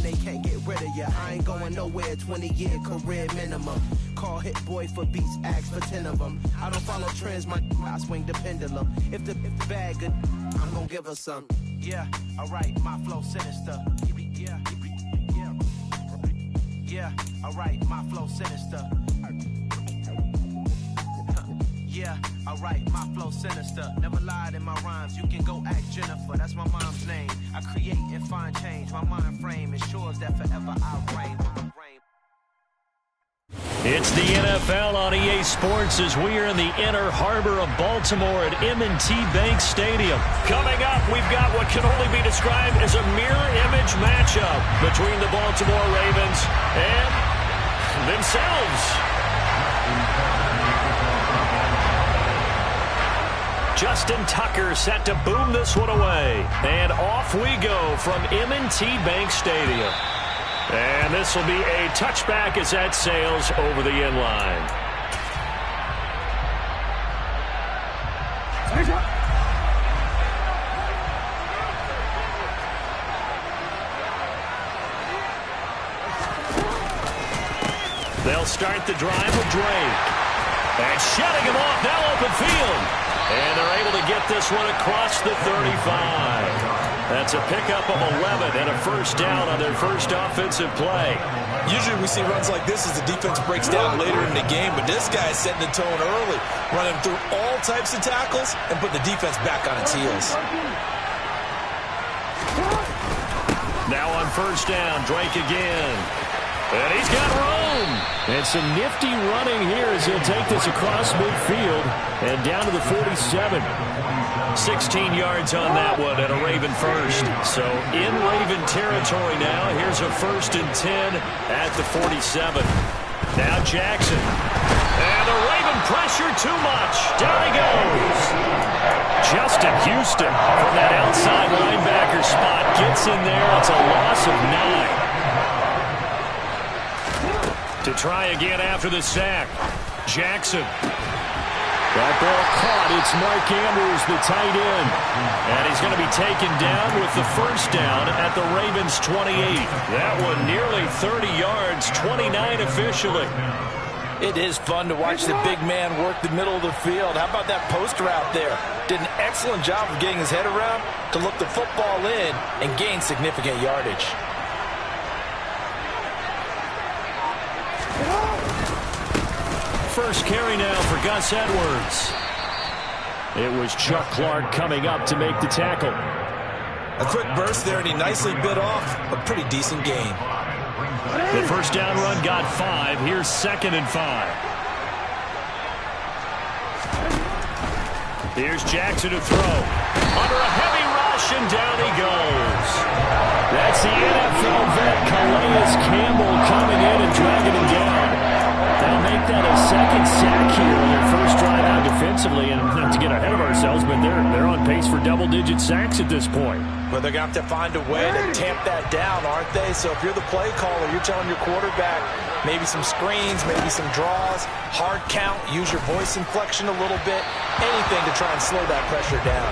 they can't get rid of ya. I ain't going nowhere, 20-year career minimum. Call Hit Boy for beats, ask for 10 of them. I don't follow trends, I swing the pendulum. If the bag good, I'm gonna give her some. Yeah, alright, my flow sinister. Yeah, alright, my flow sinister. Yeah, alright, my flow sinister. Never lied in my rhymes, you can go ask Jennifer. That's my mom's name. I create and find change. My mind frame ensures that forever I'll reign. It's the NFL on EA Sports as we are in the inner harbor of Baltimore at M&T Bank Stadium. Coming up, we've got what can only be described as a mirror image matchup between the Baltimore Ravens and themselves. Justin Tucker set to boom this one away. And off we go from M&T Bank Stadium. And this will be a touchback as that sails over the end line. They'll start the drive with Drake. And shutting him off, now open field. And they're able to get this one across the 35. That's a pickup of 11 and a first down on their first offensive play. Usually we see runs like this as the defense breaks down later in the game, but this guy's setting the tone early, running through all types of tackles and put the defense back on its heels. Now on first down, Drake again. And he's got room. And some nifty running here as he'll take this across midfield and down to the 47. 16 yards on that one and a Raven first. So in Raven territory now. Here's a 1st and 10 at the 47. Now Jackson. And the Raven pressure too much. Down he goes. Justin Houston from that outside linebacker spot gets in there. It's a loss of 9. To try again after the sack. Jackson. That ball caught. It's Mark Andrews, the tight end. And he's going to be taken down with the first down at the Ravens' 28. That one nearly 30 yards, 29 officially. It is fun to watch the big man work the middle of the field. How about that post route there? Did an excellent job of getting his head around to look the football in and gain significant yardage. First carry now for Gus Edwards. It was Chuck Clark coming up to make the tackle. A quick burst there, and he nicely bit off a pretty decent gain. The first down run got 5. Here's 2nd and 5. Here's Jackson to throw. Under a heavy rush, and down he goes. That's the NFL vet Calais Campbell coming in and dragging him down. They'll make that a 2nd sack here on their first drive out defensively. And not to get ahead of ourselves, but they're on pace for double-digit sacks at this point. But they're going to have to find a way to tamp that down, aren't they? So if you're the play caller, you're telling your quarterback maybe some screens, maybe some draws, hard count, use your voice inflection a little bit, anything to try and slow that pressure down.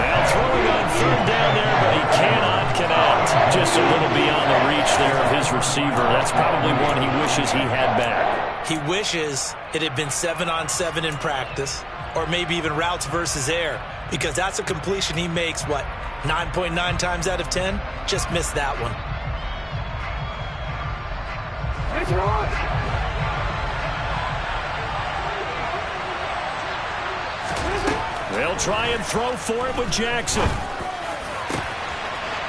Now throwing on 3rd down there, but he cannot connect. Just a little beyond the reach there of his receiver. That's probably one he wishes he had back. He wishes it had been 7-on-7 in practice, or maybe even routes versus air, because that's a completion he makes, 9.9 times out of 10? Just missed that one. They'll try and throw for it with Jackson.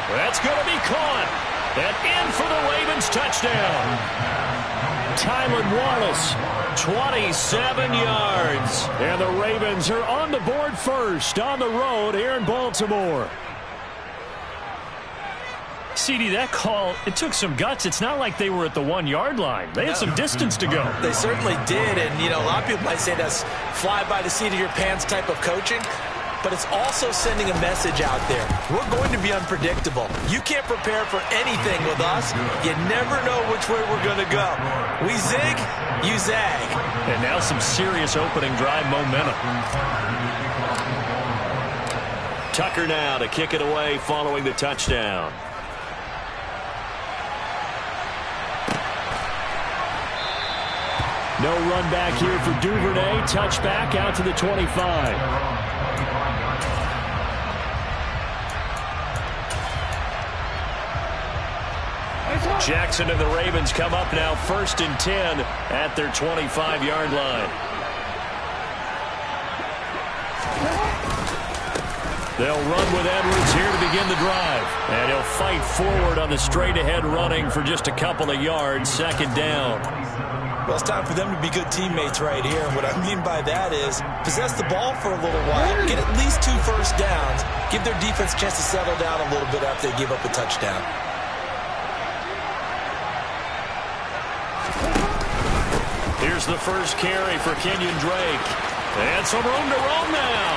That's going to be caught. And in for the Ravens touchdown. Tylan Wallace, 27 yards. And the Ravens are on the board first on the road here in Baltimore. CD, that call, it took some guts. It's not like they were at the 1-yard line. They had some distance to go. They certainly did. And, a lot of people might say that's fly by the seat of your pants type of coaching. But it's also sending a message out there. We're going to be unpredictable. You can't prepare for anything with us. You never know which way we're going to go. We zig, you zag. And now some serious opening drive momentum. Tucker now to kick it away following the touchdown. No run back here for Duvernay. Touchback out to the 25. Jackson and the Ravens come up now 1st and 10 at their 25-yard line. They'll run with Edwards here to begin the drive. And he'll fight forward on the straight-ahead running for just a couple of yards. 2nd down. Well, it's time for them to be good teammates right here. And what I mean by that is possess the ball for a little while, get at least 2 first downs, give their defense a chance to settle down a little bit after they give up a touchdown. Here's the first carry for Kenyon Drake. And some room to roam now.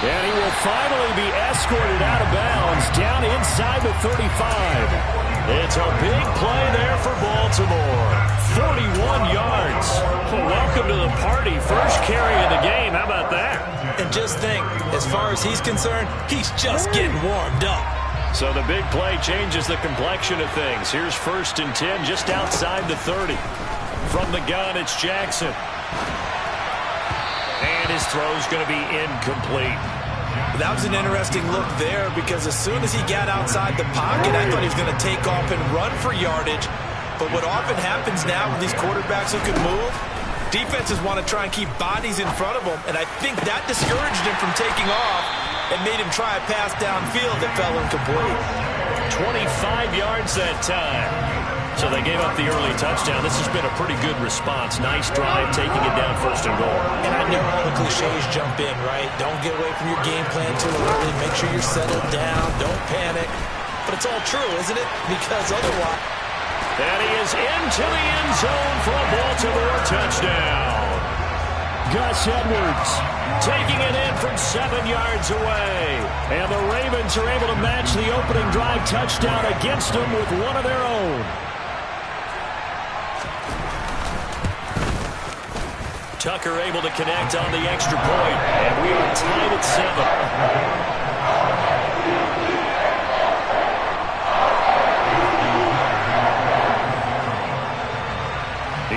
And he will finally be escorted out of bounds down inside the 35. It's a big play there for Baltimore. 41 yards. Well, welcome to the party. First carry of the game. How about that? And just think, as far as he's concerned, he's just getting warmed up. So the big play changes the complexion of things. Here's 1st and 10 just outside the 30. From the gun, it's Jackson. And his throw's going to be incomplete. That was an interesting look there because as soon as he got outside the pocket, I thought he was going to take off and run for yardage. But what often happens now with these quarterbacks who can move, defenses want to try and keep bodies in front of them. And I think that discouraged him from taking off and made him try a pass downfield that fell incomplete. 25 yards that time. So they gave up the early touchdown. This has been a pretty good response. Nice drive, taking it down 1st and goal. And I know all the cliches jump in, right? Don't get away from your game plan too early. Make sure you're settled down. Don't panic. But it's all true, isn't it? Because otherwise... And he is into the end zone for a Baltimore touchdown. Gus Edwards taking it in from 7 yards away. And the Ravens are able to match the opening drive touchdown against them with one of their own. Tucker able to connect on the extra point, and we are tied at 7.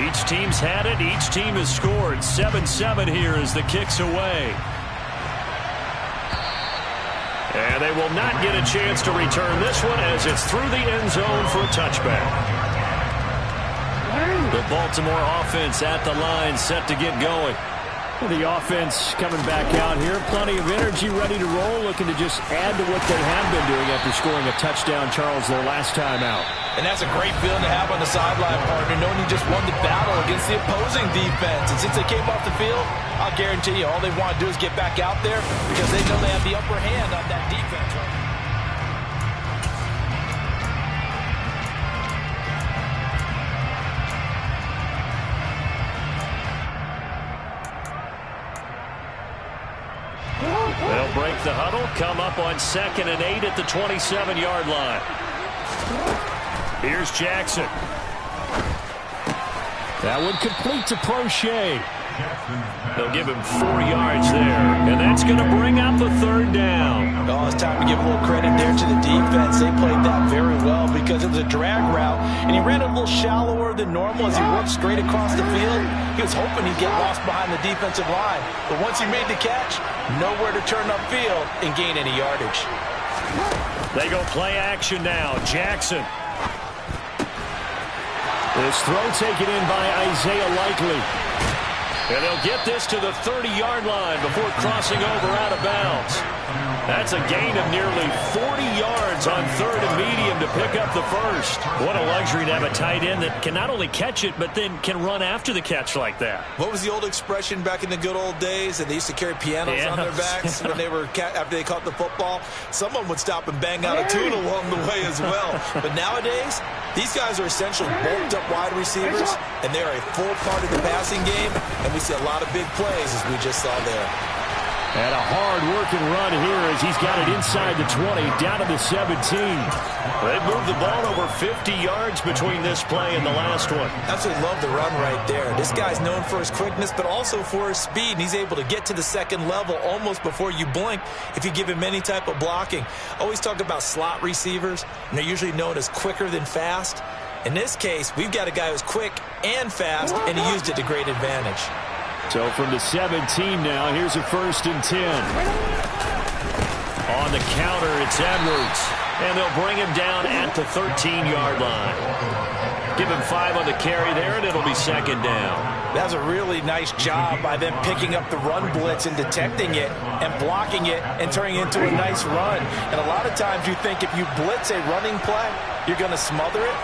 Each team's had it. Each team has scored. 7-7 here as the kick's away. And they will not get a chance to return this one as it's through the end zone for a touchback. The Baltimore offense at the line, set to get going. The offense coming back out here. Plenty of energy, ready to roll, looking to just add to what they have been doing after scoring a touchdown, Charles, their last time out. And that's a great feeling to have on the sideline, partner, knowing you just won the battle against the opposing defense. And since they came off the field, I'll guarantee you all they want to do is get back out there because they know they have the upper hand on that defense right now. They'll break the huddle, come up on 2nd and 8 at the 27-yard line. Here's Jackson. That one complete to Prochet. They'll give him 4 yards there, and that's going to bring up the 3rd down. Oh, it's time to give a little credit there to the defense. They played that very well because it was a drag route, and he ran it a little shallower than normal as he worked straight across the field. He was hoping he'd get lost behind the defensive line, but once he made the catch, nowhere to turn upfield and gain any yardage. They go play action now. Jackson. This throw taken in by Isaiah Likely. And they'll get this to the 30-yard line before crossing over out of bounds. That's a gain of nearly 40 yards on 3rd and medium to pick up the first. What a luxury to have a tight end that can not only catch it, but then can run after the catch like that. What was the old expression back in the good old days? And they used to carry pianos on their backs when they were after they caught the football. Someone would stop and bang out a tune along the way as well. But nowadays, these guys are essentially bulked-up wide receivers, and they're a full part of the passing game, and we see a lot of big plays as we just saw there. And a hard-working run here as he's got it inside the 20, down to the 17. They've moved the ball over 50 yards between this play and the last one. Absolutely love the run right there. This guy's known for his quickness, but also for his speed, and he's able to get to the 2nd level almost before you blink if you give him any type of blocking. Always talk about slot receivers, and they're usually known as quicker than fast. In this case, we've got a guy who's quick and fast, and he used it to great advantage. So from the 17 now, here's a 1st and 10. On the counter, it's Edwards. And they'll bring him down at the 13-yard line. Give him 5 on the carry there, and it'll be 2nd down. That's a really nice job by them picking up the run blitz and detecting it and blocking it and turning it into a nice run. And a lot of times you think if you blitz a running play, you're going to smother it.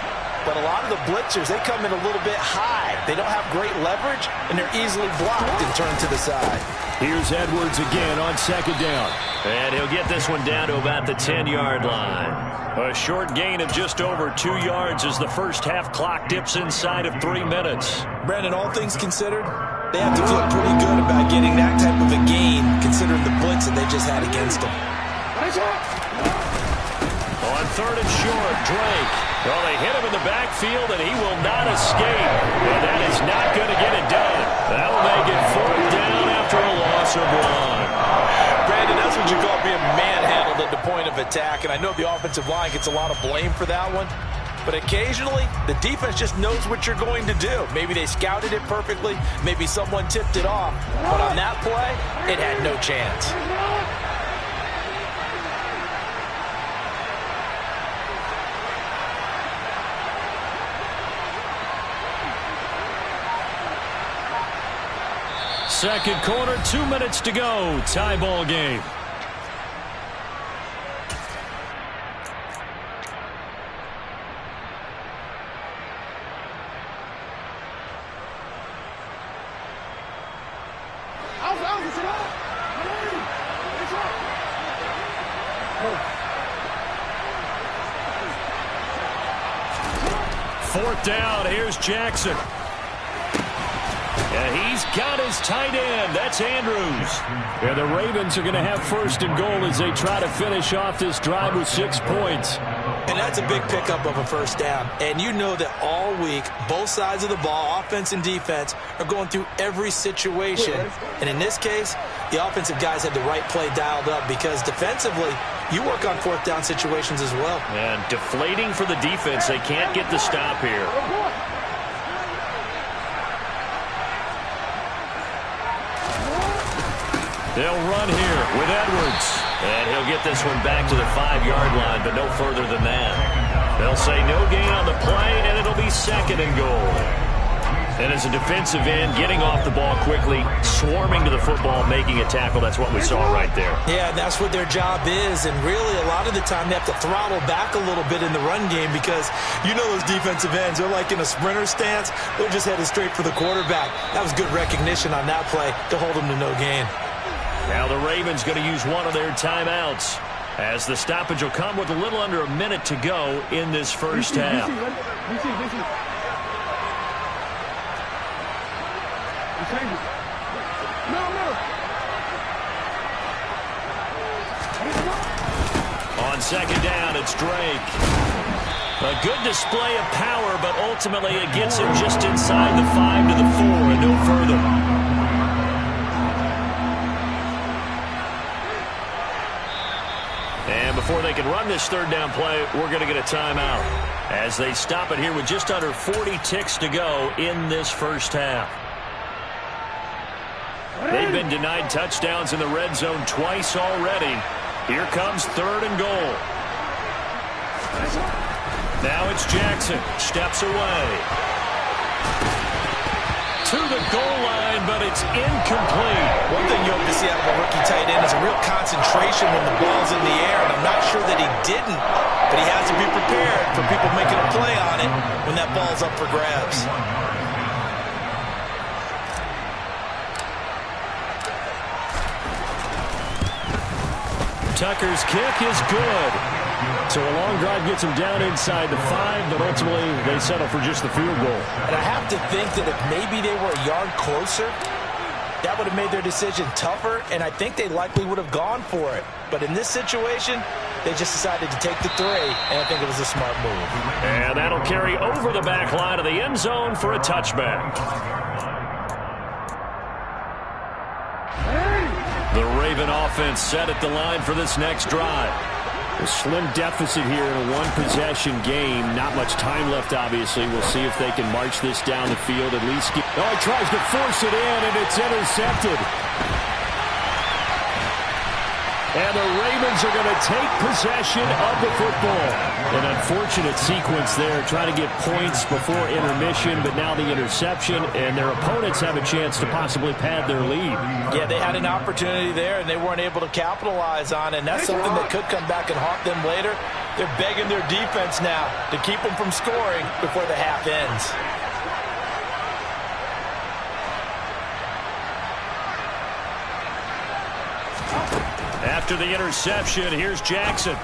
But a lot of the blitzers, they come in a little bit high. They don't have great leverage, and they're easily blocked and turned to the side. Here's Edwards again on 2nd down. And he'll get this one down to about the 10-yard line. A short gain of just over 2 yards as the first half clock dips inside of 3 minutes. Brandon, all things considered, they have to feel pretty good about getting that type of a gain, considering the blitz that they just had against them. On 3rd and short, Drake. Well, they hit him in the backfield, and he will not escape. And that is not going to get it done. That'll make it 4th down after a loss of 1. Brandon, that's what you call being manhandled at the point of attack. And I know the offensive line gets a lot of blame for that one. But occasionally, the defense just knows what you're going to do. Maybe they scouted it perfectly. Maybe someone tipped it off. But on that play, it had no chance. Second quarter, 2 minutes to go. Tie ball game. Fourth down, here's Jackson. And he's got his tight end. That's Andrews. And the Ravens are going to have 1st and goal as they try to finish off this drive with 6 points. And that's a big pickup of a 1st down. And you know that all week, both sides of the ball, offense and defense, are going through every situation. And in this case, the offensive guys had the right play dialed up because defensively, you work on 4th down situations as well. And deflating for the defense. They can't get the stop here. They'll run here with Edwards. And he'll get this one back to the 5-yard line, but no further than that. They'll say no gain on the play, and it'll be 2nd and goal. And as a defensive end, getting off the ball quickly, swarming to the football, making a tackle, that's what we saw right there. Yeah, that's what their job is. And really, a lot of the time, they have to throttle back a little bit in the run game because you know those defensive ends, they're like in a sprinter stance. They're just headed straight for the quarterback. That was good recognition on that play to hold them to no gain. Now the Ravens going to use one of their timeouts as the stoppage will come with a little under a minute to go in this first half. On 2nd down, it's Drake. A good display of power, but ultimately it gets him just inside the 5 to the 4 and no further. And before they can run this 3rd down play, we're going to get a timeout as they stop it here with just under 40 ticks to go in this first half. They've been denied touchdowns in the red zone twice already. Here comes 3rd and goal. Now it's Jackson. Steps away. To the goal line, but it's incomplete. One thing you hope to see out of a rookie tight end is a real concentration when the ball's in the air, and I'm not sure that he didn't, but he has to be prepared for people making a play on it when that ball's up for grabs. Tucker's kick is good. So a long drive gets him down inside the 5, but ultimately they settle for just the field goal. And I have to think that if maybe they were a yard closer, that would have made their decision tougher, and I think they likely would have gone for it. But in this situation, they just decided to take the 3, and I think it was a smart move. And that'll carry over the back line of the end zone for a touchback. The Raven offense set at the line for this next drive. A slim deficit here in a one-possession game. Not much time left, obviously. We'll see if they can march this down the field. At least he tries to force it in, and it's intercepted. And the Ravens are going to take possession of the football. An unfortunate sequence there, trying to get points before intermission, but now the interception, and their opponents have a chance to possibly pad their lead. Yeah, they had an opportunity there, and they weren't able to capitalize on it, and that's something that could come back and haunt them later. They're begging their defense now to keep them from scoring before the half ends. After the interception, here's Jackson.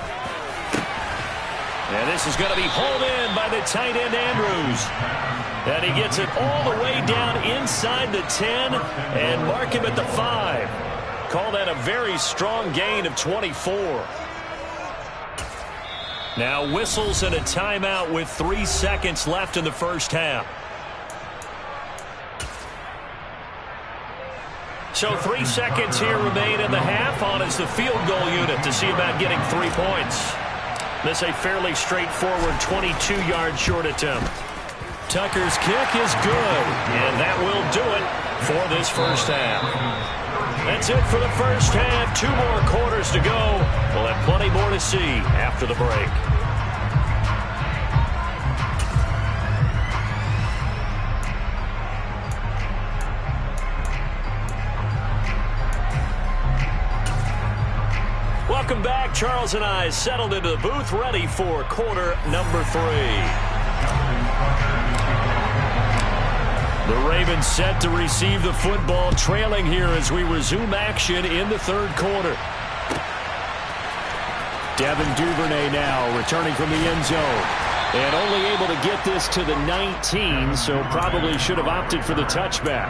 And this is going to be hauled in by the tight end, Andrews. And he gets it all the way down inside the 10 and mark him at the 5. Call that a very strong gain of 24. Now whistles and a timeout with 3 seconds left in the first half. So 3 seconds here remain in the half. On is the field goal unit to see about getting 3 points. This a fairly straightforward 22-yard short attempt. Tucker's kick is good, and that will do it for this first half. That's it for the first half. 2 more quarters to go. We'll have plenty more to see after the break. Welcome back. Charles and I settled into the booth, ready for quarter number 3. The Ravens set to receive the football, trailing here as we resume action in the third quarter. Devin Duvernay now returning from the end zone. And only able to get this to the 19, so probably should have opted for the touchback.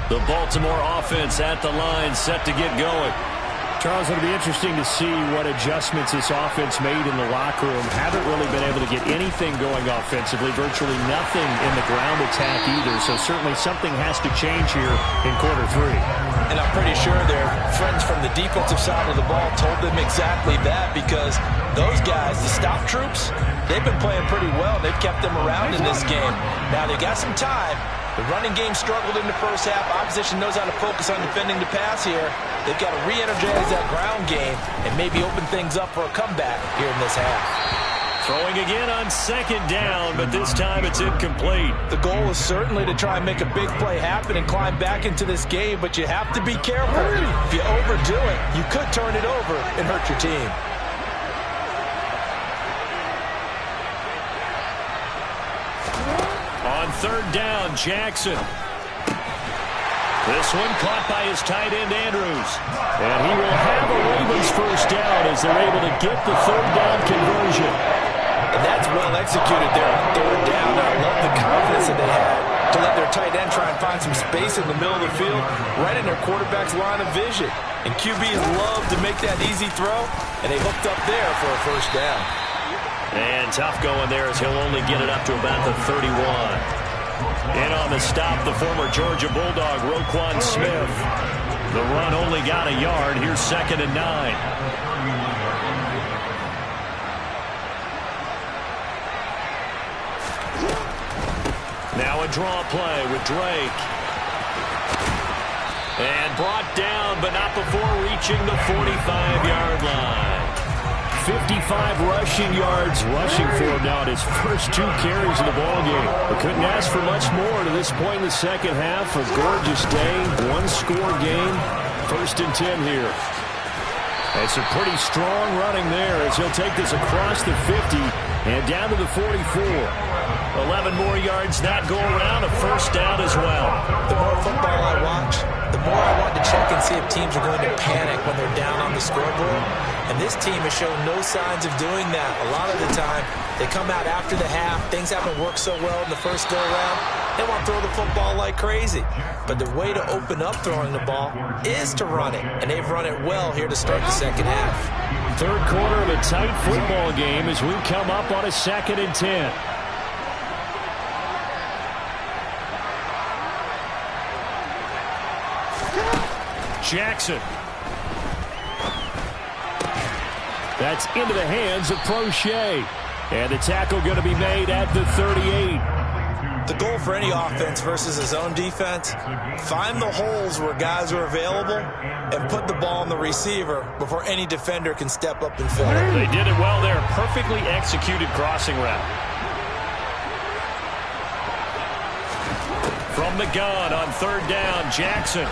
The Baltimore offense at the line, set to get going. Charles, it'll be interesting to see what adjustments this offense made in the locker room. Haven't really been able to get anything going offensively, virtually nothing in the ground attack either, so certainly something has to change here in quarter 3. And I'm pretty sure their friends from the defensive side of the ball told them exactly that, because those guys, the stop troops, they've been playing pretty well. They've kept them around in this game. Now they got some time. The running game struggled in the first half. Opposition knows how to focus on defending the pass here. They've got to re-energize that ground game and maybe open things up for a comeback here in this half. Throwing again on second down, but this time it's incomplete. The goal is certainly to try and make a big play happen and climb back into this game, but you have to be careful. If you overdo it, you could turn it over and hurt your team. On third down, Jackson. This one caught by his tight end, Andrews. And he will have a Ravens first down as they're able to get the third down conversion. And that's well executed there on third down. I love the confidence that they had to let their tight end try and find some space in the middle of the field, right in their quarterback's line of vision. And QBs love to make that easy throw, and they hooked up there for a first down. And tough going there as he'll only get it up to about the 31. In on the stop, the former Georgia Bulldog, Roquan Smith. The run only got a yard. Here's 2nd and 9. Now a draw play with Drake. And brought down, but not before reaching the 45-yard line. 55 rushing yards rushing for him now at his first 2 carries of the ballgame. But couldn't ask for much more to this point in the second half. A gorgeous day, 1-score game. 1st and 10 here. That's a pretty strong running there as he'll take this across the 50 and down to the 44. 11 more yards that go around, a first down as well. The more football I watch, the more I want to check and see if teams are going to panic when they're down on the scoreboard. And this team has shown no signs of doing that. A lot of the time, they come out after the half. Things haven't worked so well in the first go-around. They want to throw the football like crazy. But the way to open up throwing the ball is to run it. And they've run it well here to start the second half. Third quarter of a tight football game as we come up on a 2nd and 10. Jackson. That's into the hands of Prochet. And the tackle going to be made at the 38. The goal for any offense versus a zone defense, find the holes where guys are available and put the ball on the receiver before any defender can step up and fill it. They did it well there. Perfectly executed crossing route. From the gun on 3rd down, Jackson.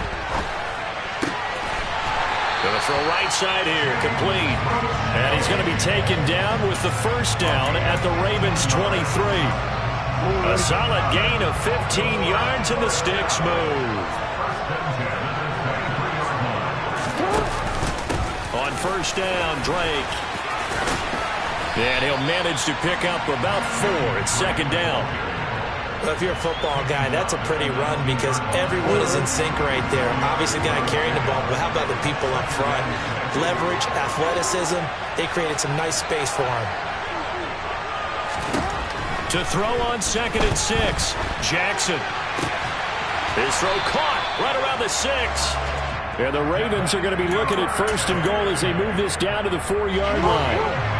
Going to throw right side here, complete. And he's going to be taken down with the 1st down at the Ravens 23. A solid gain of 15 yards and the sticks move. On 1st down, Drake. And he'll manage to pick up about 4 at 2nd down. Well, if you're a football guy, that's a pretty run because everyone is in sync right there. Obviously, the guy carrying the ball, but how about the people up front? Leverage, athleticism, they created some nice space for him. To throw on 2nd and 6, Jackson. His throw caught right around the 6. And the Ravens are going to be looking at 1st and goal as they move this down to the 4-yard line.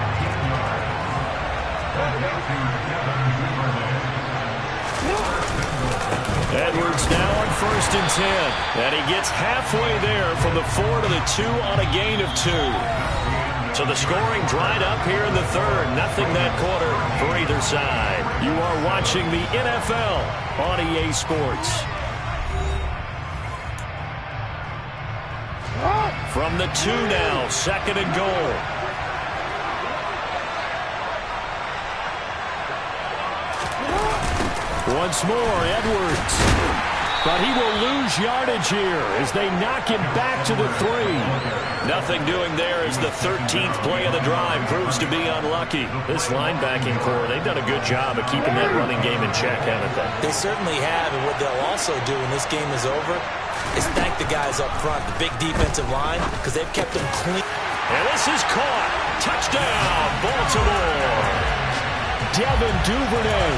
Edwards now on 1st and 10. And he gets halfway there from the 4 to the 2 on a gain of 2. So the scoring dried up here in the 3rd. Nothing that quarter for either side. You are watching the NFL on EA Sports. From the 2 now, 2nd and goal. Once more, Edwards. But he will lose yardage here as they knock him back to the 3. Nothing doing there as the 13th play of the drive proves to be unlucky. This linebacking core, they've done a good job of keeping that running game in check, haven't they? They certainly have, and what they'll also do when this game is over is thank the guys up front, the big defensive line, because they've kept them clean. And this is caught. Touchdown, Baltimore. Devin Duvernay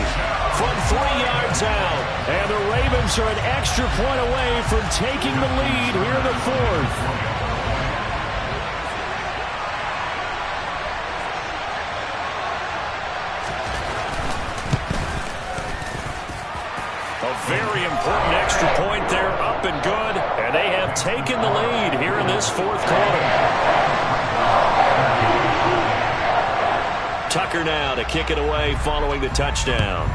from 3 yards out. And the Ravens are an extra point away from taking the lead here in the 4th. A very important extra point there, up and good. And they have taken the lead here in this 4th quarter. Tucker now to kick it away following the touchdown.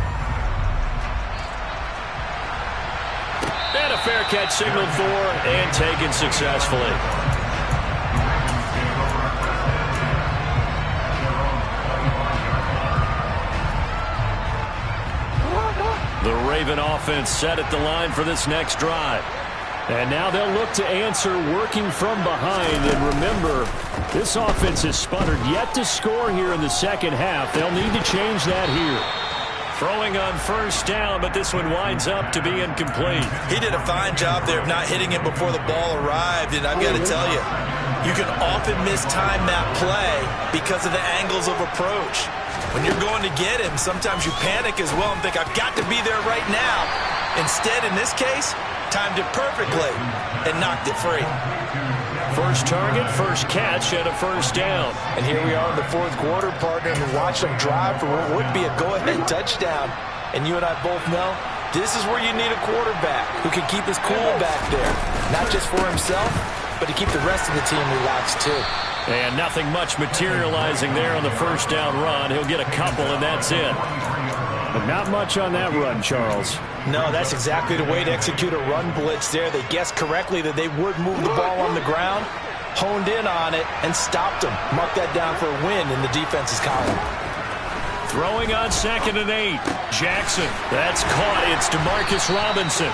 And a fair catch signaled for and taken successfully. The Raven offense set at the line for this next drive. And now they'll look to answer working from behind. And remember, this offense has sputtered yet to score here in the 2nd half. They'll need to change that here. Throwing on 1st down, but this one winds up to be incomplete. He did a fine job there of not hitting it before the ball arrived. And I've got to tell you, you can often mistime that play because of the angles of approach. When you're going to get him, sometimes you panic as well and think, I've got to be there right now. Instead, in this case, timed it perfectly and knocked it free. First target, first catch, and a 1st down. And here we are in the 4th quarter, partner, and watch them drive for what would be a go-ahead touchdown. And you and I both know this is where you need a quarterback who can keep his cool back there. Not just for himself, but to keep the rest of the team relaxed too. And nothing much materializing there on the 1st down run. He'll get a couple, and that's it. But not much on that run, Charles. No, that's exactly the way to execute a run blitz there. They guessed correctly that they would move the ball on the ground, honed in on it, and stopped them. Mark that down for a win in the defense's column. Throwing on 2nd and 8. Jackson. That's caught. It's Demarcus Robinson.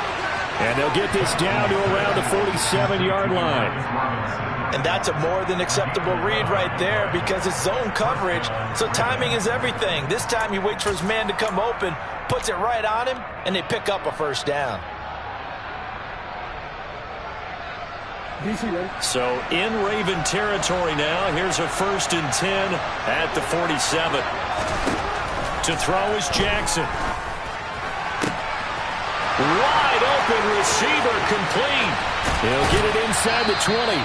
And they'll get this down to around the 47-yard line. And that's a more than acceptable read right there because it's zone coverage, so timing is everything. This time he waits for his man to come open, puts it right on him, and they pick up a first down. So in Raven territory now. Here's a 1st and 10 at the 47. To throw is Jackson. Wide open receiver complete. He'll get it inside the 20.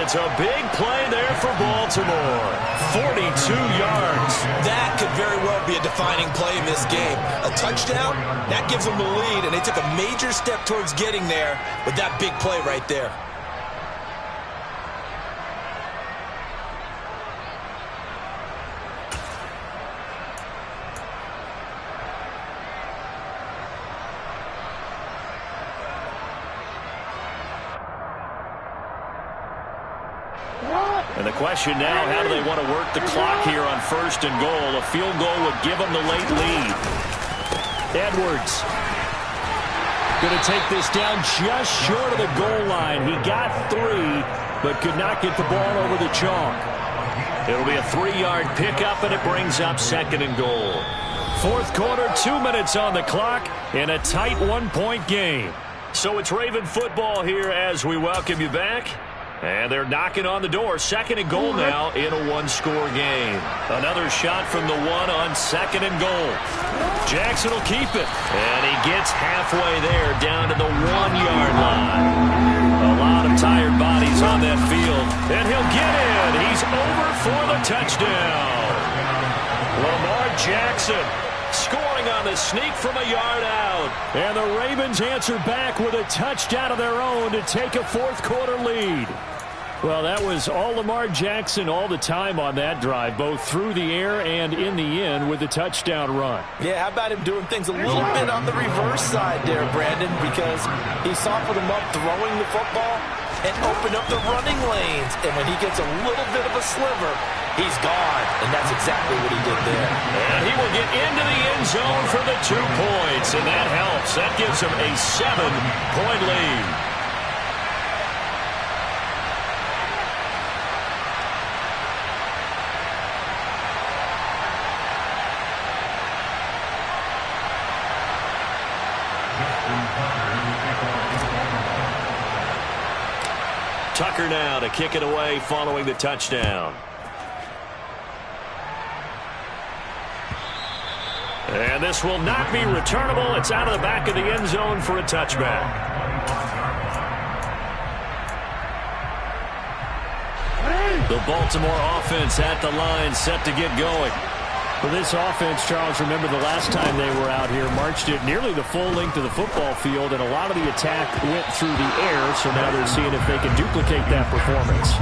It's a big play there for Baltimore. 42 yards. That could very well be a defining play in this game. A touchdown, that gives them the lead, and they took a major step towards getting there with that big play right there. And the question now, how do they want to work the clock here on 1st and goal? A field goal would give them the late lead. Edwards going to take this down just short of the goal line. He got 3, but could not get the ball over the chalk. It'll be a 3-yard pickup, and it brings up 2nd and goal. 4th quarter, 2 minutes on the clock, in a tight 1-point game. So it's Raven football here as we welcome you back. And they're knocking on the door. 2nd and goal now in a 1-score game. Another shot from the 1 on 2nd and goal. Jackson will keep it. And he gets halfway there down to the 1-yard line. A lot of tired bodies on that field. And he'll get in. He's over for the touchdown. Lamar Jackson scoring on the sneak from a yard out. And the Ravens answer back with a touchdown of their own to take a 4th quarter lead. Well, that was all Lamar Jackson all the time on that drive, both through the air and in the end with the touchdown run. Yeah, how about him doing things a little bit on the reverse side there, Brandon, because he softened him up throwing the football and opened up the running lanes. And when he gets a little bit of a sliver, he's gone. And that's exactly what he did there. And he will get into the end zone for the 2 points, and that helps. That gives him a 7-point lead. Tucker now to kick it away following the touchdown. And this will not be returnable. It's out of the back of the end zone for a touchback. The Baltimore offense at the line, set to get going. For this offense, Charles, remember the last time they were out here, marched it nearly the full length of the football field, and a lot of the attack went through the air, so now they're seeing if they can duplicate that performance.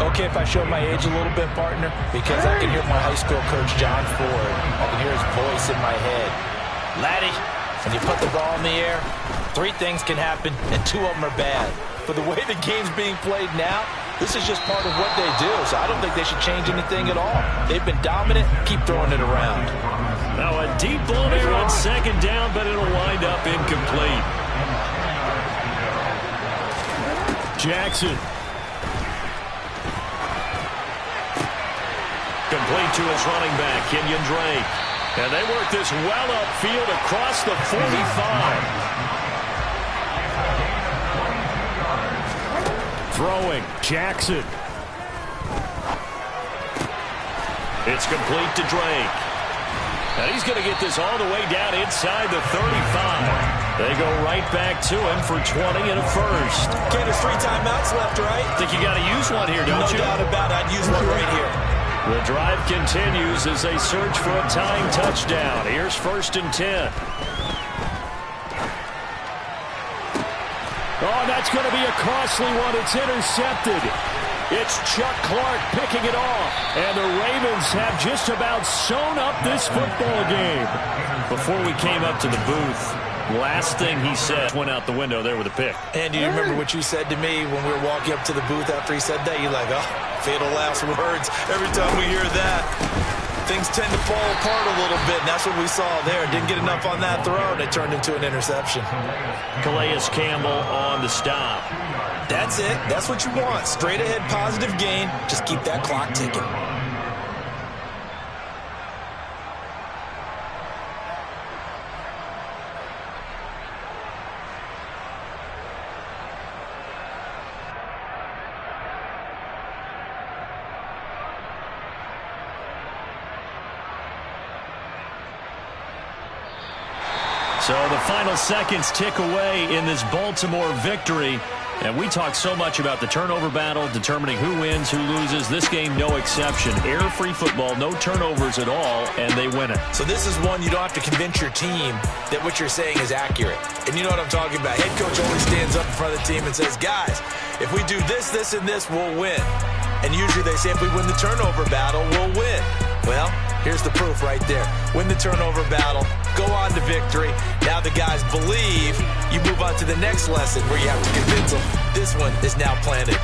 Okay, if I show my age a little bit, partner, because I can hear my high school coach, John Ford. I can hear his voice in my head. Laddie, when you put the ball in the air, 3 things can happen, and 2 of them are bad. For the way the game's being played now, this is just part of what they do, so I don't think they should change anything at all. They've been dominant. Keep throwing it around. Now a deep ball there on 2nd down, but it'll wind up incomplete. Jackson. Complete to his running back, Kenyon Drake. And they work this well upfield across the 45. Throwing, Jackson. It's complete to Drake. And he's going to get this all the way down inside the 35. They go right back to him for 20 and a first. Okay, there's 3 timeouts left, right? Think you got to use one here, don't you? No doubt about it. I'd use one right here. The drive continues as they search for a tying touchdown. Here's 1st and 10. Oh, that's going to be a costly one. It's intercepted. It's Chuck Clark picking it off. And the Ravens have just about sewn up this football game. Before we came up to the booth, last thing he said went out the window there with a pick. And do you remember what you said to me when we were walking up to the booth after he said that? You're like, oh, fatal last words every time we hear that. things tend to fall apart a little bit, and that's what we saw there. Didn't get enough on that throw, and it turned into an interception. Calais Campbell on the stop. That's it. That's what you want. Straight ahead positive gain. Just keep that clock ticking. So the final seconds tick away in this Baltimore victory. And we talk so much about the turnover battle, determining who wins, who loses. This game, no exception. Error-free football, no turnovers at all, and they win it. So this is one you don't have to convince your team that what you're saying is accurate. And you know what I'm talking about. Head coach always stands up in front of the team and says, guys, if we do this, this, and this, we'll win. And usually they say if we win the turnover battle, we'll win. Well, here's the proof right there. Win the turnover battle, go on to victory. Now the guys believe. You move on to the next lesson where you have to convince them this one is now planted.